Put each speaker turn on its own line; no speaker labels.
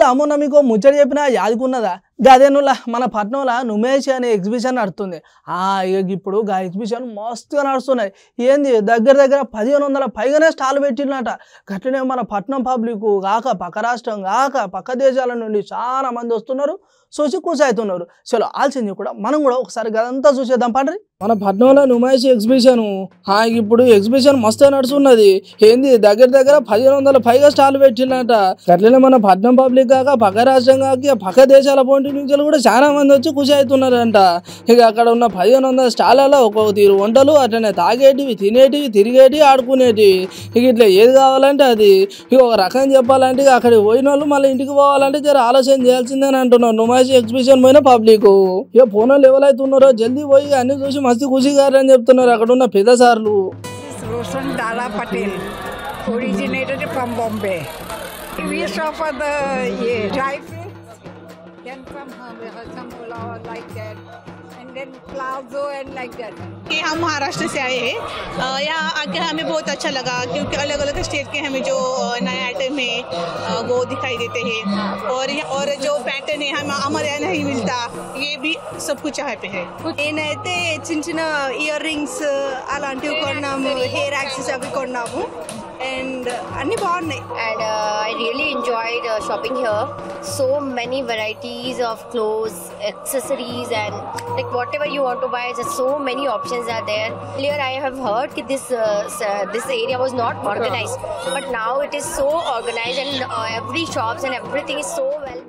నుల్లా మొన్న మీకు ముచ్చట చెప్పినా యాదుకున్నదా గదే నుల్లా మన పట్నంలో నుమేష్ అనే ఎగ్జిబిషన్ నడుస్తుంది. ఇప్పుడు గా ఎగ్జిబిషన్ మస్తుగా నడుస్తున్నాయి. ఏంది దగ్గర 1500 పైగానే స్టాల్ పెట్టినట. గట్లనే మన పట్నం పబ్లిక్ కాక పక్క రాష్ట్రం కాక పక్క దేశాల నుండి చాలా మంది వస్తున్నారు, చూసి కూసవుతున్నారు. చలో ఆల్సింది కూడా మనం కూడా ఒకసారి గదంతా చూసేద్దాం పండ్రి. మన పట్నంలో నుమేష్ ఎగ్జిబిషన్ ఇప్పుడు ఎగ్జిబిషన్ మస్తుగా నడుస్తున్నది. ఏంది దగ్గర 1500 పైగా స్టాల్ పెట్టినట. గట్లనే మన పట్నం పబ్లిక్ కాక పక్క రాష్ట్రం కాక పక్క దేశాల పోటీ నుంచి కూడా చాలా మంది వచ్చి ఖుషి అవుతున్నారంట. ఇక అక్కడ ఉన్న 1500 స్టాళ్ళలో ఒక్కొక్క తీరు వంటలు, అట్లనే తాగేటివి, తినేటివి, తిరిగేటివి, ఆడుకునేటివి. ఇక ఇట్లా ఏది కావాలంటే అది. ఇక ఒక రకం చెప్పాలంటే అక్కడికి పోయిన వాళ్ళు మళ్ళీ ఇంటికి పోవాలంటే జర ఆలోచన చేయాల్సిందని అంటున్నారు నుమేష్ ఎగ్జిబిషన్ పోయిన పబ్లిక్. ఇక పోనోళ్ళు ఎవరైతున్నారో జల్దీ పోయి అన్ని చూసి మస్తు ఖుషి గారని చెప్తున్నారు అక్కడ ఉన్న పెద్ద సార్లు.
Roshan Dara Patel, originated from Bombay. We saw for the dry fruits, then from Hambula like that, and then Plazo and like that.
कि हम महाराष्ट्र से आए हैं, यहाँ आके हमें बहुत अच्छा लगा क्योंकि अलग अलग स्टेट के हमें जो नए आइटम है वो दिखाई देते हैं और जो पैटर्न है हमारे यहाँ नहीं मिलता, ये भी सब कुछ यहाँ पे है.
నేనైతే చిన్న ఇయర్ రింగ్స్ అలాంటివి కొన్నాము, హెయిర్ యాక్సెస్ అవి కొన్నాము and అన్ని బాగున్నాయి.
And I really enjoyed shopping here. So many varieties of clothes, accessories, and like whatever you want to buy, just so many options are there. Earlier I have heard that this area was not organized, but now it is so organized and every shops and everything is so well.